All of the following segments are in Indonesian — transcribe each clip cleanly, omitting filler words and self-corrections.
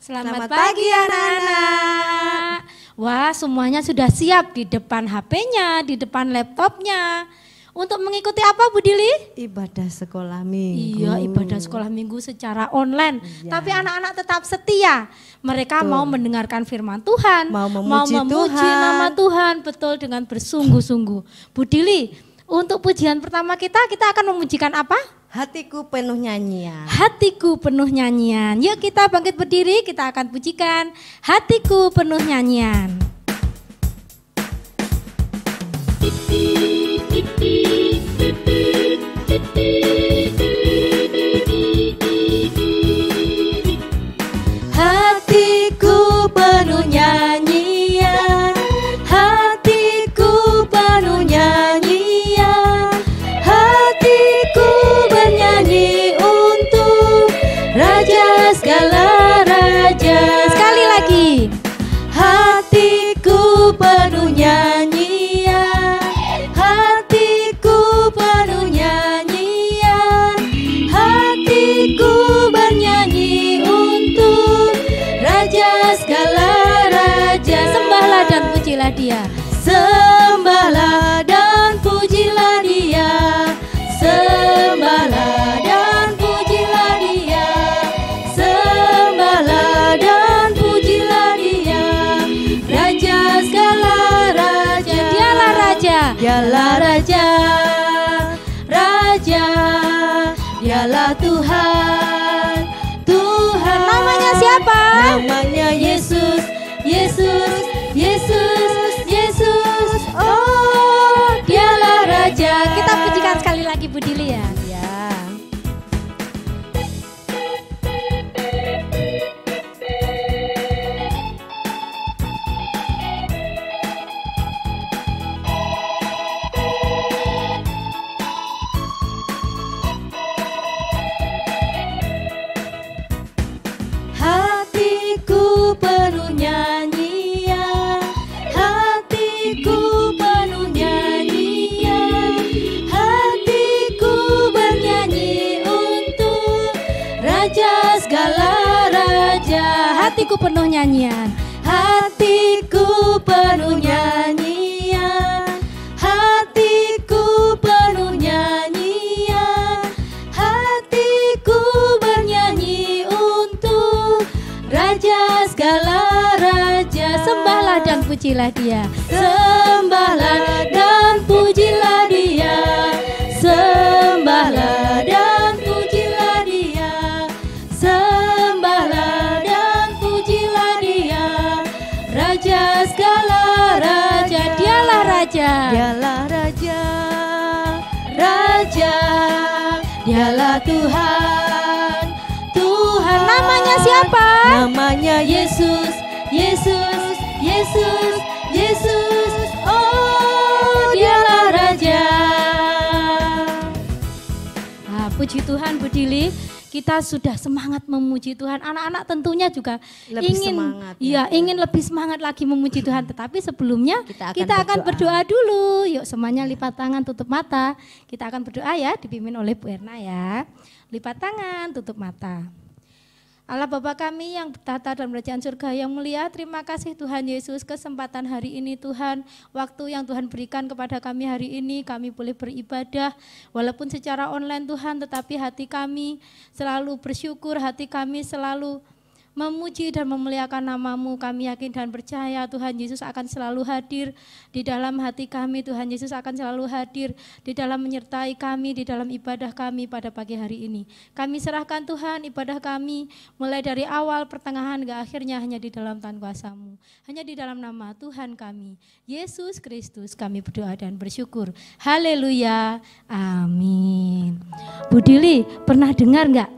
Selamat pagi anak-anak. Wah, semuanya sudah siap di depan HP-nya, di depan laptopnya. Untuk mengikuti apa Bu Dili? Ibadah sekolah minggu. Iya, ibadah sekolah minggu secara online. Iya. Tapi anak-anak tetap setia. Mereka mau mendengarkan firman Tuhan, mau memuji nama Tuhan, betul, dengan bersungguh-sungguh. Bu Dili, untuk pujian pertama kita akan memujikan apa? Hatiku penuh nyanyian. Hatiku penuh nyanyian. Yuk kita bangkit berdiri, kita akan pujikan Hatiku penuh nyanyian. Hatiku penuh nyanyian, hatiku penuh nyanyian, hatiku bernyanyi untuk Raja segala raja. Sekali lagi, hatiku penuh nyanyian, hatiku penuh nyanyian, hatiku bernyanyi untuk Raja segala raja. Sembahlah dan pujilah Dia. Sembahlah dan pujilah Dia. Sembahlah dan pujilah Dia. Sembahlah dan pujilah Dia. Raja segala raja. Dialah raja. Dialah raja. Raja. Dialah Tuhan. Tuhan. Namanya siapa? Namanya Yesus. Yesus. Yesus. Yesus. Oh, Dialah raja. Kita pujikan sekali lagi Bu Dili ya. Hatiku penuh nyanyian, hatiku penuh nyanyian, hatiku bernyanyi untuk Raja segala raja. Hatiku penuh nyanyian, hatiku penuh nyanyian, hatiku penuh nyanyian, hatiku bernyanyi untuk Raja segala raja. Sembahlah dan pujilah Dia. Sembahlah dan pujilah Dia. Sembahlah dan pujilah Dia. Sembahlah dan pujilah Dia. Raja segala raja. Dialah raja. Dialah raja. Raja. Dialah Tuhan. Tuhan. Namanya siapa? Namanya Yesus. Yesus. Yesus. Yesus. Oh, Dialah raja. Nah, puji Tuhan Bu Dili, kita sudah semangat memuji Tuhan. Anak-anak tentunya juga Lebih semangat, ingin lebih semangat lagi memuji Tuhan. Tetapi sebelumnya kita akan berdoa dulu. Yuk semuanya lipat tangan, tutup mata. Kita akan berdoa ya, dipimpin oleh Bu Erna ya. Lipat tangan, tutup mata. Allah Bapa kami yang bertata dalam kerajaan surga yang mulia, terima kasih Tuhan Yesus kesempatan hari ini Tuhan, waktu yang Tuhan berikan kepada kami hari ini, kami boleh beribadah walaupun secara online Tuhan, tetapi hati kami selalu bersyukur, hati kami selalu memuji dan memuliakan nama-Mu. Kami yakin dan percaya Tuhan Yesus akan selalu hadir di dalam hati kami. Tuhan Yesus akan selalu hadir di dalam menyertai kami, di dalam ibadah kami pada pagi hari ini. Kami serahkan Tuhan ibadah kami mulai dari awal, pertengahan, hingga akhirnya hanya di dalam tangan kuasa-Mu. Hanya di dalam nama Tuhan kami, Yesus Kristus, kami berdoa dan bersyukur. Haleluya, amin. Bu Dili, pernah dengar enggak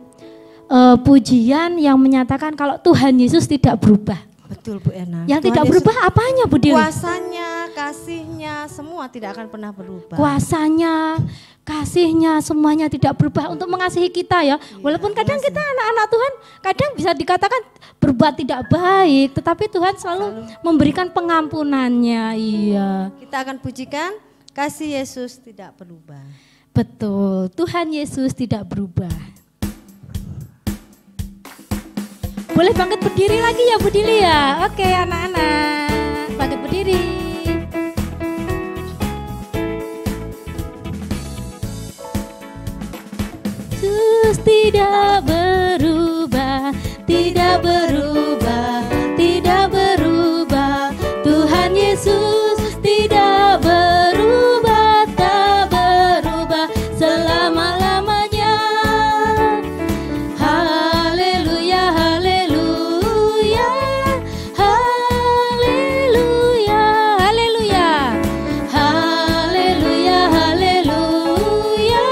pujian yang menyatakan kalau Tuhan Yesus tidak berubah? Betul Bu Erna. Yang tidak berubah apanya Bu Dili? Kuasanya, kasihnya, semua tidak akan pernah berubah. Kuasanya, kasihnya, semuanya tidak berubah untuk mengasihi kita ya. Walaupun kadang kita anak-anak Tuhan, kadang bisa dikatakan berbuat tidak baik, tetapi Tuhan selalu memberikan pengampunannya. Iya. Kita akan pujikan kasih Yesus tidak berubah. Betul, Tuhan Yesus tidak berubah. Boleh bangkit berdiri lagi ya Bu Dili ya. Oke anak-anak, bangkit berdiri. Yesus tidak berubah, tidak berubah, tidak berubah. Tuhan Yesus tidak berubah, tak berubah selama-lamanya. Haleluya, haleluya, haleluya, haleluya, haleluya, haleluya,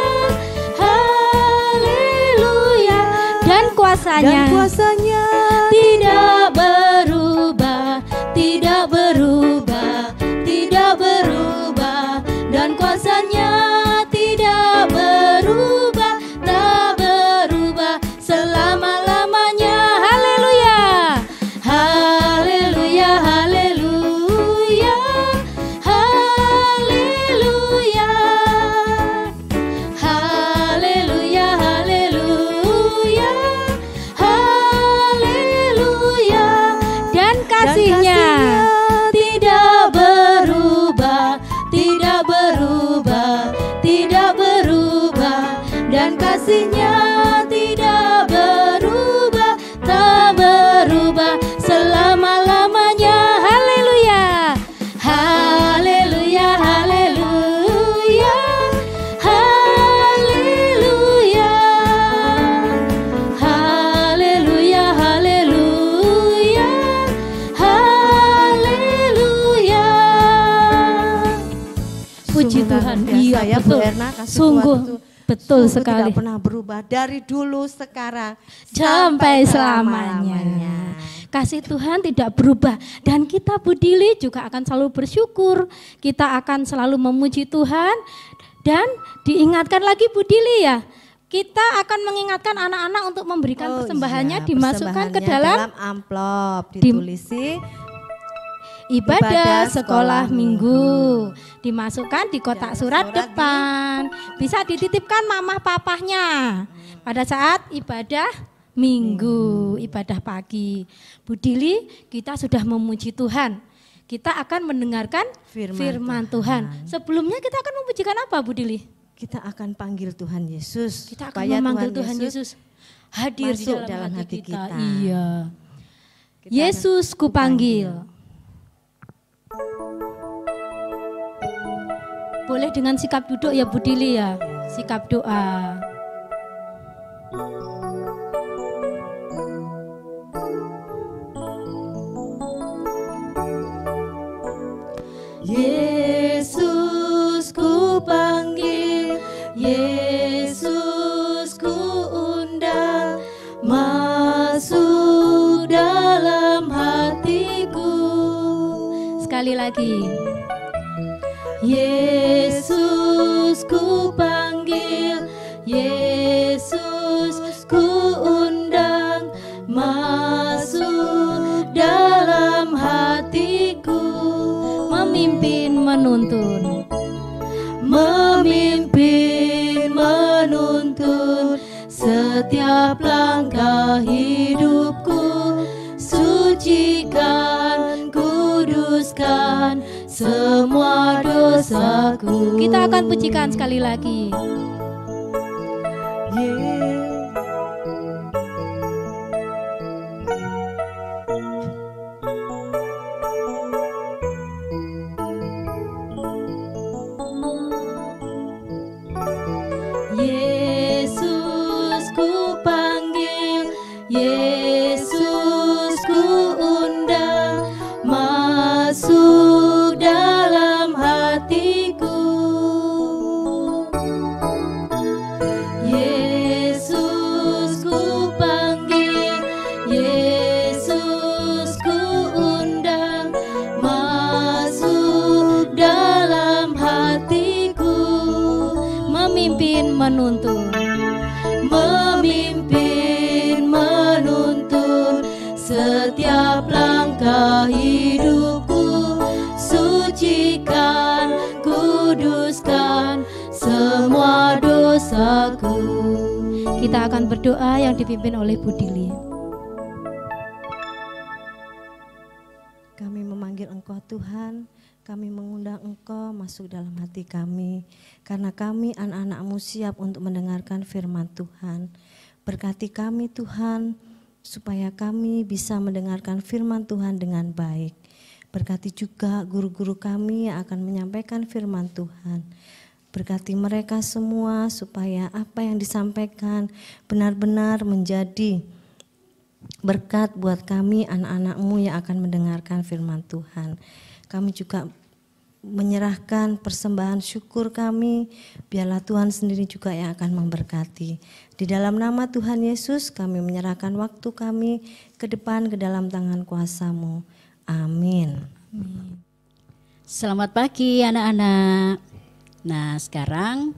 haleluya. Dan kuasanya tidak berubah, tidak berubah, tidak berubah. Dan kuasanya tidak berubah, tak berubah selama-lamanya. Haleluya, haleluya, haleluya, haleluya, haleluya, haleluya, haleluya. Dan kasihnya tidak berubah, tidak berubah, tidak berubah. Dan kasihnya tidak berubah, tak berubah selama-lamanya. Haleluya, haleluya, haleluya, haleluya, haleluya, haleluya, haleluya. Puji Tuhan, iya ya Bu betul, Erna, kasih sungguh Tuhan itu betul sungguh sekali, tidak pernah berubah dari dulu sekarang sampai selamanya. Kasih Tuhan tidak berubah dan kita Bu Dili juga akan selalu bersyukur. Kita akan selalu memuji Tuhan dan diingatkan lagi Bu Dili ya. Kita akan mengingatkan anak-anak untuk memberikan persembahannya, dimasukkan ke dalam amplop, ditulisi ibadah sekolah minggu, dimasukkan di kotak surat depan, bisa dititipkan mamah papahnya pada saat ibadah minggu, ibadah pagi. Bu Dili, kita sudah memuji Tuhan, kita akan mendengarkan firman Tuhan. Sebelumnya kita akan memujikan apa Bu Dili? Kita akan panggil Tuhan Yesus. Kita akan memanggil Tuhan Yesus hadir dalam hati kita. Iya. Yesus kupanggil. Boleh dengan sikap duduk ya Bu Dili ya, sikap doa. Yesus kupanggil, Yesus kuundang, masuk dalam hatiku. Sekali lagi. Yesus kupanggil, Yesus kuundang, masuk dalam hatiku. Memimpin menuntun, memimpin menuntun setiap langkah hidupku. Sucikan, kuduskan semua dosaku. Kita akan pujikan sekali lagi. Yesus kupanggil, Yesus kuundang, masuk dalam hatiku. Yesus kupanggil, Yesus kuundang, masuk dalam hatiku. Memimpin menuntun, memimpin menuntun setiap langkah hidupku. Sucikan, kuduskan semua dosaku. Kita akan berdoa yang dipimpin oleh Bu Dili. Tuhan, kami mengundang Engkau masuk dalam hati kami, karena kami anak-anak-Mu siap untuk mendengarkan firman Tuhan. Berkati kami Tuhan, supaya kami bisa mendengarkan firman Tuhan dengan baik. Berkati juga guru-guru kami yang akan menyampaikan firman Tuhan. Berkati mereka semua supaya apa yang disampaikan benar-benar menjadi berkat buat kami anak-anak-Mu yang akan mendengarkan firman Tuhan. Kami juga menyerahkan persembahan syukur kami, biarlah Tuhan sendiri juga yang akan memberkati. Di dalam nama Tuhan Yesus kami menyerahkan waktu kami ke depan ke dalam tangan kuasa-Mu. Amin. Selamat pagi anak-anak. Nah, sekarang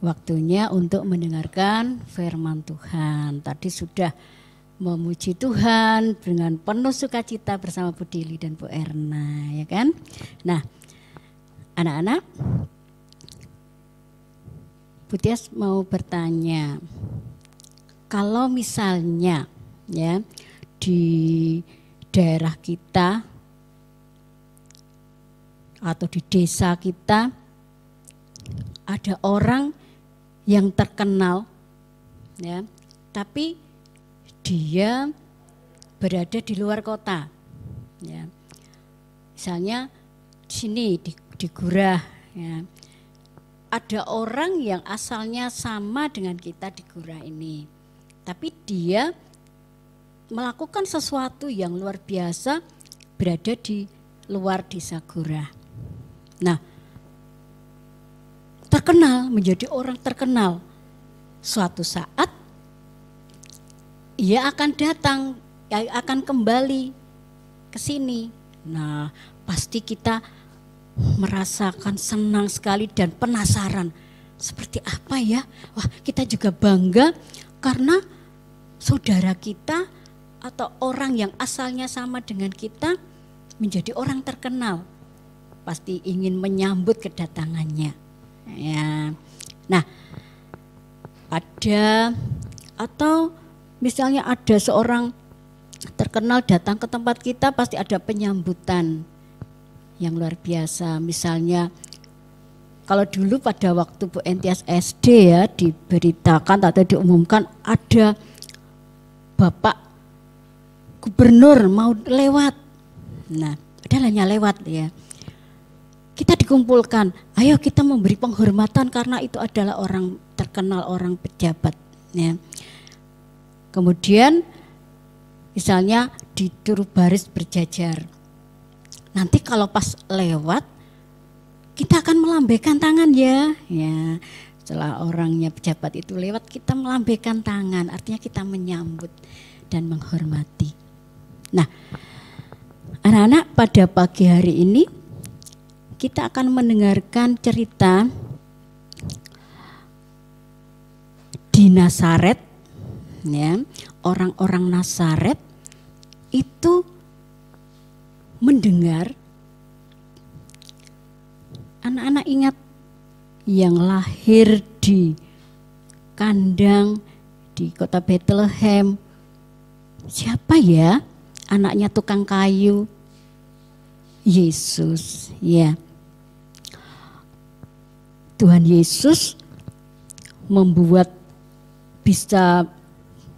waktunya untuk mendengarkan firman Tuhan. Tadi sudah memuji Tuhan dengan penuh sukacita bersama Bu Dili dan Bu Erna, ya kan? Nah, anak-anak, Bu Tias mau bertanya, kalau misalnya ya di daerah kita atau di desa kita ada orang yang terkenal, ya, tapi dia berada di luar kota, ya. Misalnya di sini di Gurah, ya. Ada orang yang asalnya sama dengan kita di Gurah ini, tapi dia melakukan sesuatu yang luar biasa berada di luar desa Gurah. Nah, terkenal, menjadi orang terkenal. Suatu saat ia akan datang, akan kembali ke sini. Nah, pasti kita merasakan senang sekali dan penasaran. Seperti apa ya? Wah, kita juga bangga karena saudara kita atau orang yang asalnya sama dengan kita menjadi orang terkenal. Pasti ingin menyambut kedatangannya. Ya. Nah, atau misalnya ada seorang terkenal datang ke tempat kita, pasti ada penyambutan yang luar biasa. Misalnya kalau dulu pada waktu Bu Entias SD ya diberitakan atau diumumkan ada Bapak Gubernur mau lewat. Nah, adalah lewat ya. Kita dikumpulkan, ayo kita memberi penghormatan karena itu adalah orang terkenal, orang pejabat ya. Kemudian misalnya disuruh baris berjajar. Nanti kalau pas lewat kita akan melambaikan tangan ya. Ya, setelah orangnya pejabat itu lewat kita melambaikan tangan, artinya kita menyambut dan menghormati. Nah, anak-anak, pada pagi hari ini kita akan mendengarkan cerita di Nazaret. Ya, orang-orang Nazaret itu mendengar, anak-anak ingat yang lahir di kandang di kota Bethlehem, siapa ya? Anaknya tukang kayu, Yesus, ya. Tuhan Yesus bisa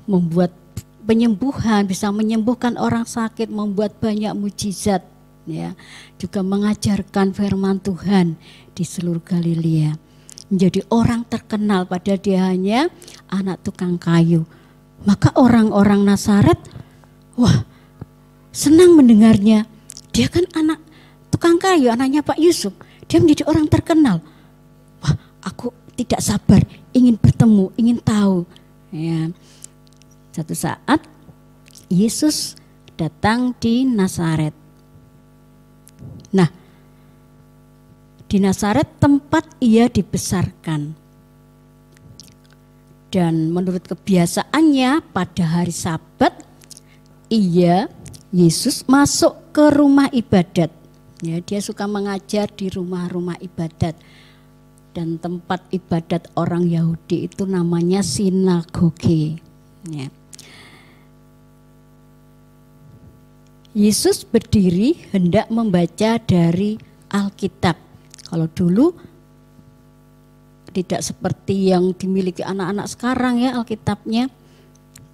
membuat penyembuhan, bisa menyembuhkan orang sakit, membuat banyak mujizat, ya. Juga mengajarkan firman Tuhan di seluruh Galilea. Menjadi orang terkenal, pada dia hanya anak tukang kayu. Maka orang-orang Nazaret, wah, senang mendengarnya. Dia kan anak tukang kayu, anaknya Pak Yusuf. Dia menjadi orang terkenal. Wah, aku tidak sabar, ingin bertemu, ingin tahu. Ya. Satu saat Yesus datang di Nazaret. Nah, di Nazaret tempat ia dibesarkan. Dan menurut kebiasaannya pada hari Sabat, Yesus masuk ke rumah ibadat. Ya, dia suka mengajar di rumah-rumah ibadat. Dan tempat ibadat orang Yahudi itu namanya sinagoge. Ya. Yesus berdiri hendak membaca dari Alkitab. Kalau dulu tidak seperti yang dimiliki anak-anak sekarang ya Alkitabnya.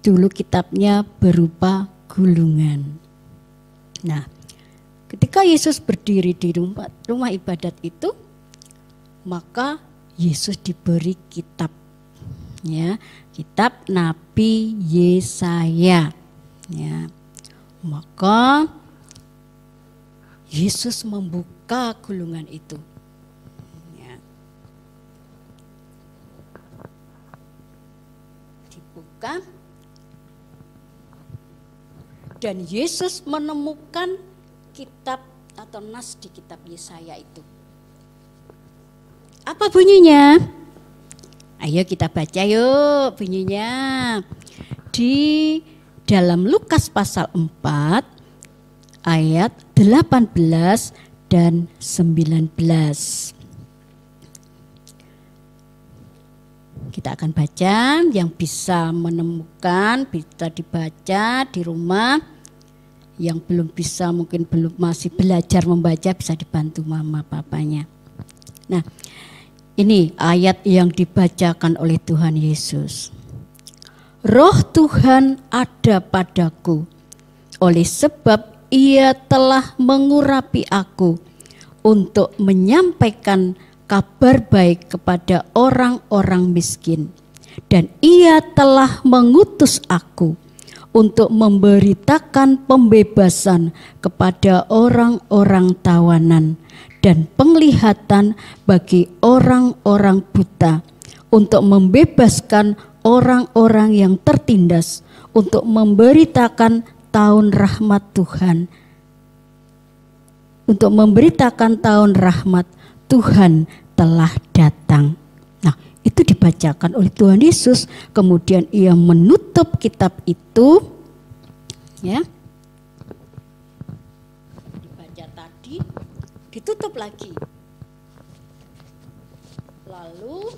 Dulu kitabnya berupa gulungan. Nah, ketika Yesus berdiri di rumah ibadat itu, maka Yesus diberi kitab. Ya, kitab Nabi Yesaya. Ya. Maka Yesus membuka gulungan itu. Ya. Dibuka. Dan Yesus menemukan kitab atau nas di kitab Yesaya itu. Apa bunyinya? Ayo kita baca yuk bunyinya. Di dalam Lukas pasal 4 ayat 18 dan 19. Kita akan baca, yang bisa menemukan bisa dibaca di rumah. Yang belum bisa mungkin masih belajar membaca bisa dibantu mama papanya. Nah, ini ayat yang dibacakan oleh Tuhan Yesus. Roh Tuhan ada padaku, oleh sebab Ia telah mengurapi aku untuk menyampaikan kabar baik kepada orang-orang miskin. Dan Ia telah mengutus aku untuk memberitakan pembebasan kepada orang-orang tawanan dan penglihatan bagi orang-orang buta, untuk membebaskan orang-orang yang tertindas, untuk memberitakan tahun rahmat Tuhan. Untuk memberitakan tahun rahmat Tuhan telah datang. Nah, itu dibacakan oleh Tuhan Yesus, kemudian Ia menutup kitab itu. Ya. Dibaca tadi, ditutup lagi. Lalu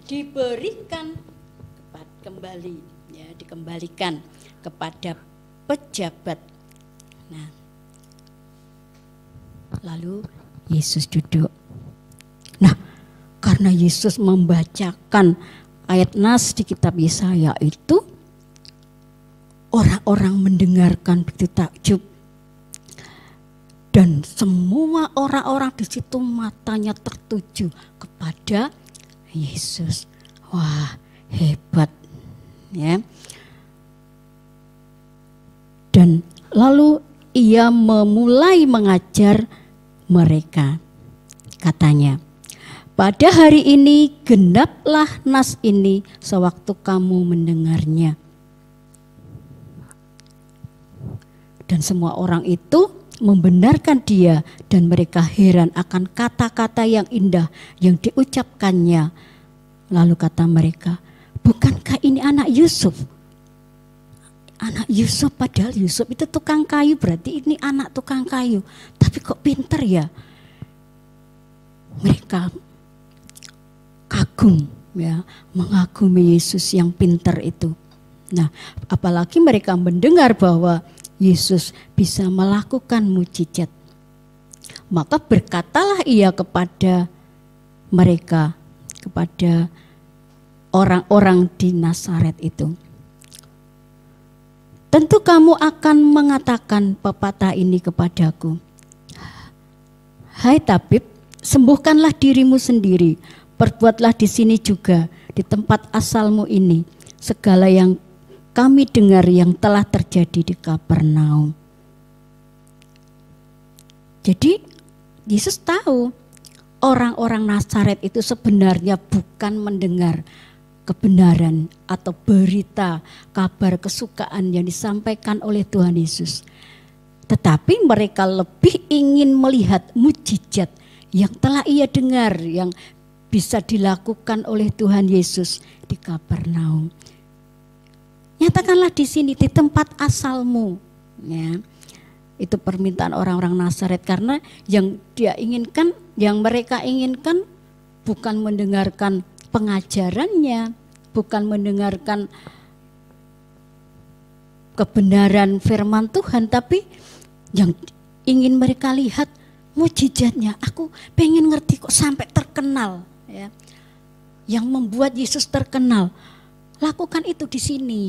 diberikan kembali, ya, dikembalikan kepada pejabat. Nah, lalu Yesus duduk. Nah, karena Yesus membacakan ayat nas di kitab Yesaya itu, orang-orang mendengarkan begitu takjub. Dan semua orang-orang di situ matanya tertuju kepada Yesus. Wah, hebat. Ya. Dan lalu Ia memulai mengajar mereka. Katanya, pada hari ini genaplah nas ini sewaktu kamu mendengarnya. Dan semua orang itu membenarkan Dia, dan mereka heran akan kata-kata yang indah yang diucapkannya. Lalu kata mereka, bukankah ini anak Yusuf? Anak Yusuf, padahal Yusuf itu tukang kayu, berarti ini anak tukang kayu. Tapi kok pinter ya? Mereka kagum, ya, mengagumi Yesus yang pinter itu. Nah, apalagi mereka mendengar bahwa Yesus bisa melakukan mukjizat. Maka berkatalah Ia kepada mereka, kepada orang-orang di Nazaret itu, tentu kamu akan mengatakan pepatah ini kepadaku, hai tabib, sembuhkanlah dirimu sendiri, perbuatlah di sini juga, di tempat asalmu ini, segala yang kami dengar yang telah terjadi di Kapernaum. Jadi Yesus tahu orang-orang Nazaret itu sebenarnya bukan mendengar kebenaran atau berita, kabar kesukaan yang disampaikan oleh Tuhan Yesus. Tetapi mereka lebih ingin melihat mukjizat yang telah ia dengar, yang bisa dilakukan oleh Tuhan Yesus di Kapernaum. Nyatakanlah di sini, di tempat asalmu. Ya. Itu permintaan orang-orang Nazaret, karena yang dia inginkan, yang mereka inginkan bukan mendengarkan pengajarannya, bukan mendengarkan kebenaran firman Tuhan, tapi yang ingin mereka lihat mujizatnya. Aku pengen ngerti kok sampai terkenal, ya. Yang membuat Yesus terkenal, lakukan itu di sini.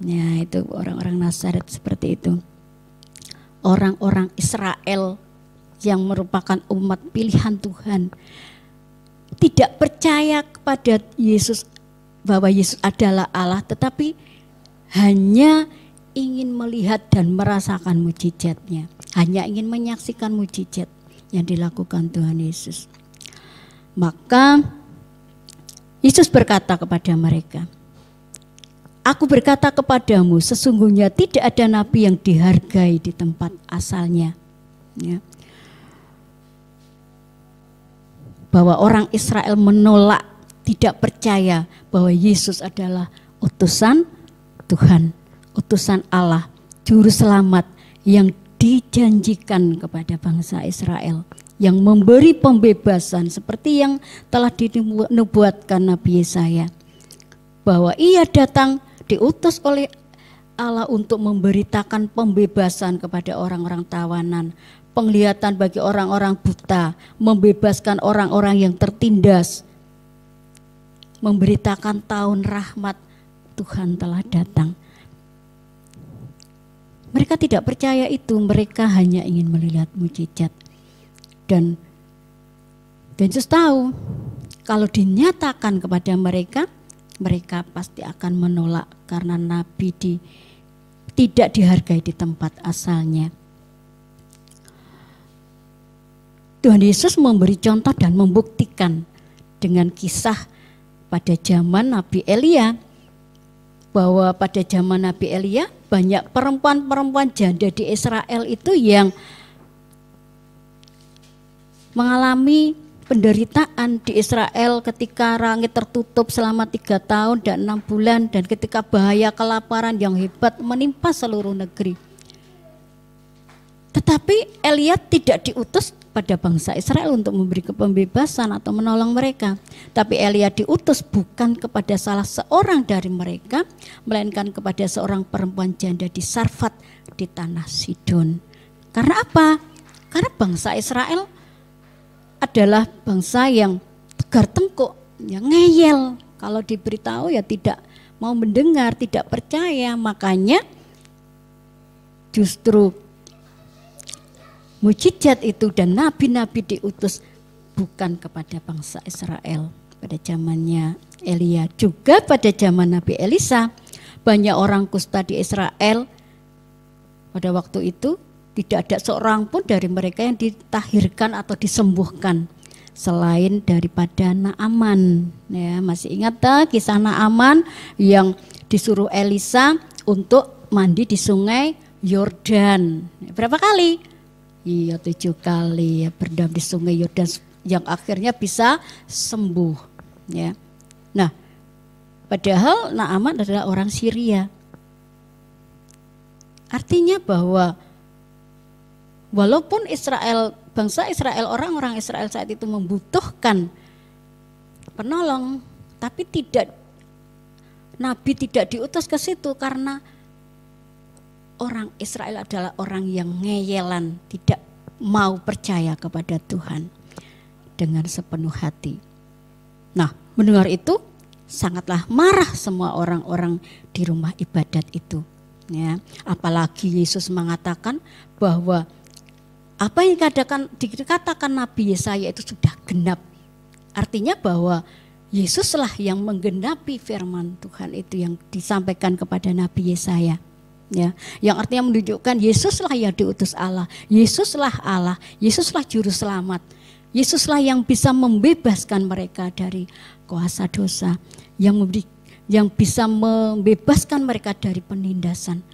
Ya, itu orang-orang Nazaret seperti itu. Orang-orang Israel yang merupakan umat pilihan Tuhan tidak percaya kepada Yesus, bahwa Yesus adalah Allah, tetapi hanya ingin melihat dan merasakan mujizatnya, hanya ingin menyaksikan mujizat yang dilakukan Tuhan Yesus. Maka Yesus berkata kepada mereka, "Aku berkata kepadamu, sesungguhnya tidak ada nabi yang dihargai di tempat asalnya." Ya. Bahwa orang Israel menolak, tidak percaya bahwa Yesus adalah utusan Tuhan, utusan Allah, juru selamat yang dijanjikan kepada bangsa Israel, yang memberi pembebasan seperti yang telah dinubuatkan Nabi Yesaya, bahwa ia datang diutus oleh Allah untuk memberitakan pembebasan kepada orang-orang tawanan, penglihatan bagi orang-orang buta, membebaskan orang-orang yang tertindas, memberitakan tahun rahmat Tuhan telah datang. Mereka tidak percaya itu, mereka hanya ingin melihat mujizat. Dan Yesus tahu kalau dinyatakan kepada mereka, mereka pasti akan menolak karena nabi tidak dihargai di tempat asalnya. Tuhan Yesus memberi contoh dan membuktikan dengan kisah pada zaman Nabi Elia, bahwa pada zaman Nabi Elia banyak perempuan-perempuan janda di Israel itu yang mengalami penderitaan di Israel ketika langit tertutup selama 3 tahun dan 6 bulan, dan ketika bahaya kelaparan yang hebat menimpa seluruh negeri. Tetapi Elia tidak diutus pada bangsa Israel untuk memberi pembebasan atau menolong mereka. Tapi Elia diutus bukan kepada salah seorang dari mereka, melainkan kepada seorang perempuan janda di Sarfat di tanah Sidon. Karena apa? Karena bangsa Israel adalah bangsa yang tegar tengkuk, yang ngeyel. Kalau diberitahu ya tidak mau mendengar, tidak percaya. Makanya justru mujizat itu dan nabi-nabi diutus bukan kepada bangsa Israel pada zamannya Elia. Juga pada zaman Nabi Elisa, banyak orang kusta di Israel pada waktu itu. Tidak ada seorang pun dari mereka yang ditahirkan atau disembuhkan selain daripada Naaman. Ya, masih ingat kisah Naaman yang disuruh Elisa untuk mandi di sungai Yordan. Berapa kali? Iya, 7 kali ya, berendam di sungai Yordan yang akhirnya bisa sembuh. Ya. Nah, padahal Naaman adalah orang Syria. Artinya bahwa walaupun Israel, bangsa Israel, orang-orang Israel saat itu membutuhkan penolong, tapi Nabi tidak diutus ke situ karena orang Israel adalah orang yang ngeyelan, tidak mau percaya kepada Tuhan dengan sepenuh hati. Nah, mendengar itu sangatlah marah semua orang-orang di rumah ibadat itu. Ya, apalagi Yesus mengatakan bahwa apa yang dikatakan Nabi Yesaya itu sudah genap. Artinya bahwa Yesuslah yang menggenapi firman Tuhan itu yang disampaikan kepada Nabi Yesaya. Ya, yang artinya menunjukkan Yesuslah yang diutus Allah, Yesuslah Allah, Yesuslah juru selamat, Yesuslah yang bisa membebaskan mereka dari kuasa dosa, yang bisa membebaskan mereka dari penindasan.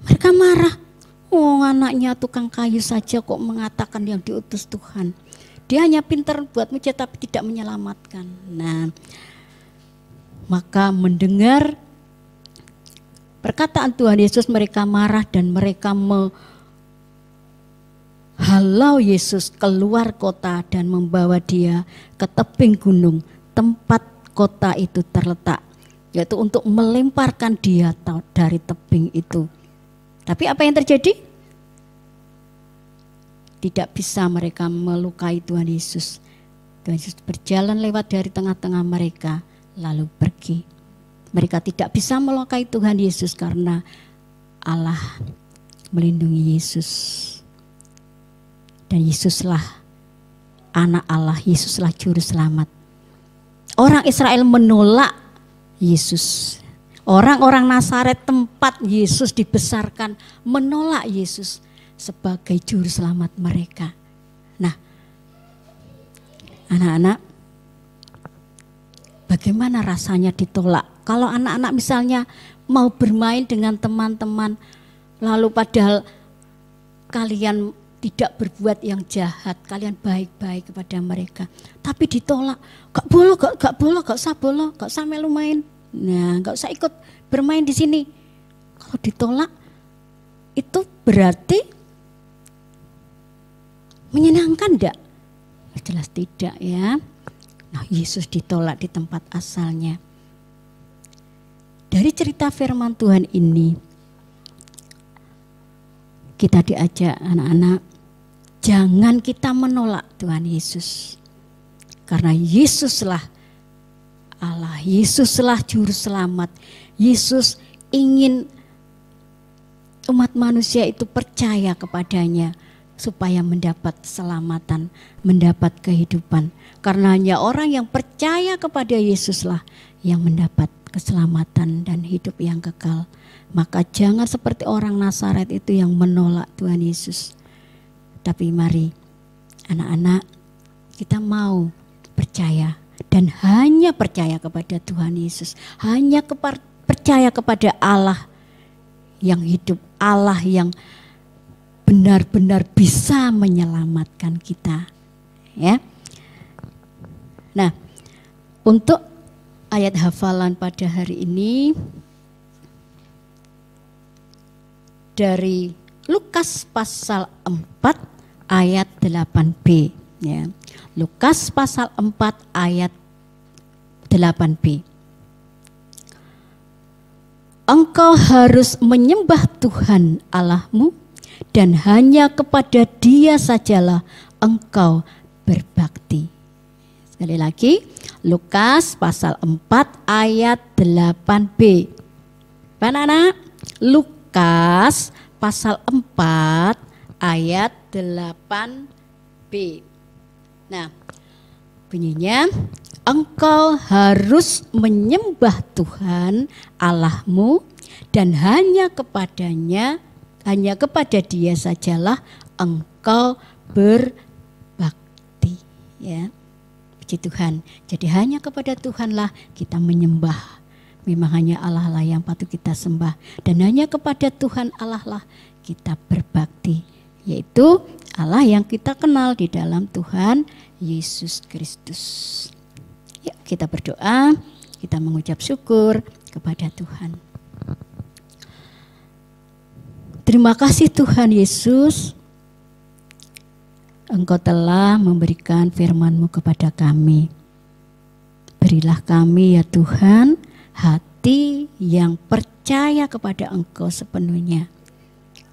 Mereka marah. Oh, anaknya tukang kayu saja kok mengatakan yang diutus Tuhan. Dia hanya pintar buat mujizat tapi tidak menyelamatkan. Nah, maka mendengar perkataan Tuhan Yesus mereka marah dan mereka menghalau Yesus keluar kota dan membawa dia ke tebing gunung tempat kota itu terletak. yaitu untuk melemparkan dia dari tebing itu. Tapi apa yang terjadi? Tidak bisa mereka melukai Tuhan Yesus. Tuhan Yesus berjalan lewat dari tengah-tengah mereka lalu pergi. Mereka tidak bisa melukai Tuhan Yesus karena Allah melindungi Yesus. Dan Yesuslah anak Allah, Yesuslah juru selamat. Orang Israel menolak Yesus. Orang-orang Nazaret tempat Yesus dibesarkan menolak Yesus sebagai juru selamat mereka. Nah, anak-anak, bagaimana rasanya ditolak? Kalau anak-anak misalnya mau bermain dengan teman-teman, lalu padahal kalian tidak berbuat yang jahat, kalian baik-baik kepada mereka, tapi ditolak, gak boleh, gak usah melu main, nah gak usah ikut bermain di sini. Kalau ditolak itu berarti menyenangkan enggak? Jelas tidak ya. Nah, Yesus ditolak di tempat asalnya. Dari cerita firman Tuhan ini kita diajak anak-anak, jangan kita menolak Tuhan Yesus. Karena Yesuslah Allah, Yesuslah juru selamat. Yesus ingin umat manusia itu percaya kepadanya supaya mendapat keselamatan, mendapat kehidupan. Karena hanya orang yang percaya kepada Yesuslah yang mendapat keselamatan dan hidup yang kekal. Maka jangan seperti orang Nazaret itu yang menolak Tuhan Yesus. Tapi mari anak-anak, kita mau percaya dan hanya percaya kepada Tuhan Yesus. Hanya percaya kepada Allah yang hidup, Allah yang benar-benar bisa menyelamatkan kita. Ya. Nah, untuk ayat hafalan pada hari ini dari Lukas pasal 4 ayat 8b ya. Lukas pasal 4 ayat 8b. Engkau harus menyembah Tuhan Allahmu dan hanya kepada Dia sajalah engkau berbakti. Sekali lagi, Lukas pasal 4 ayat 8b. Anak-anak, Lukas pasal 4 ayat 8b. Nah, bunyinya, engkau harus menyembah Tuhan Allahmu dan hanya kepadanya, hanya kepada Dia sajalah engkau berbakti. Ya, puji Tuhan. Jadi hanya kepada Tuhanlah kita menyembah. Memang hanya Allah lah yang patut kita sembah. Dan hanya kepada Tuhan Allah lah kita berbakti. Yaitu Allah yang kita kenal di dalam Tuhan Yesus Kristus. Yuk kita berdoa, kita mengucap syukur kepada Tuhan. Terima kasih Tuhan Yesus, Engkau telah memberikan firman-Mu kepada kami. Berilah kami ya Tuhan, hati yang percaya kepada Engkau sepenuhnya.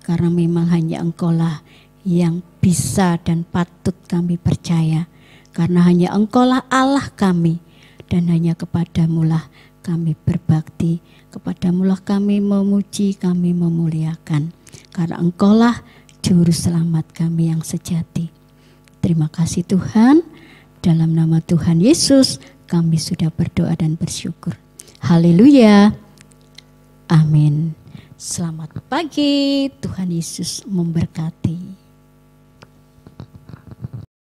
Karena memang hanya Engkaulah yang bisa dan patut kami percaya. Karena hanya Engkaulah Allah kami. Dan hanya kepadamulah kami berbakti. Kepadamulah kami memuji, kami memuliakan. Karena Engkaulah juru selamat kami yang sejati. Terima kasih Tuhan. Dalam nama Tuhan Yesus kami sudah berdoa dan bersyukur. Haleluya. Amin. Selamat pagi, Tuhan Yesus memberkati.